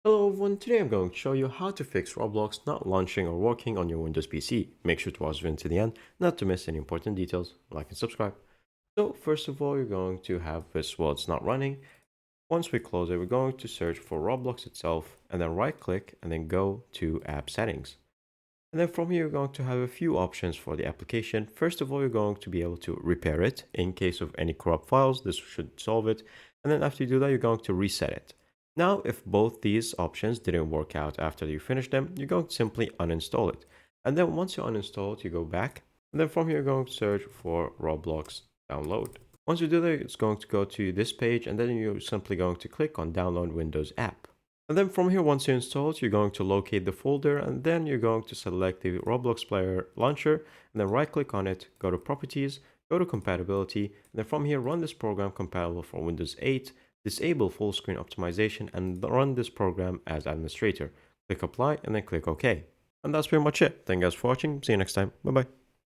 Hello everyone, today I'm going to show you how to fix Roblox not launching or working on your Windows PC. Make sure to watch the video to the end, not to miss any important details. Like and subscribe. So first of all, you're going to have this while it's not running. Once we close it, we're going to search for Roblox itself and then right click and then go to app settings. And then from here, you're going to have a few options for the application. First of all, you're going to be able to repair it in case of any corrupt files. This should solve it. And then after you do that, you're going to reset it. Now, if both these options didn't work out after you finish them, you're going to simply uninstall it. And then once you uninstall it, you go back. And then from here, you're going to search for Roblox download. Once you do that, it's going to go to this page, and then you're simply going to click on download Windows app. And then from here, once you install it, you're going to locate the folder, and then you're going to select the Roblox player launcher, and then right click on it, go to properties, go to compatibility, and then from here, run this program compatible for Windows 8, disable full screen optimization, and run this program as administrator. Click apply, and then click OK. And that's pretty much it. Thank you guys for watching. See you next time. Bye bye.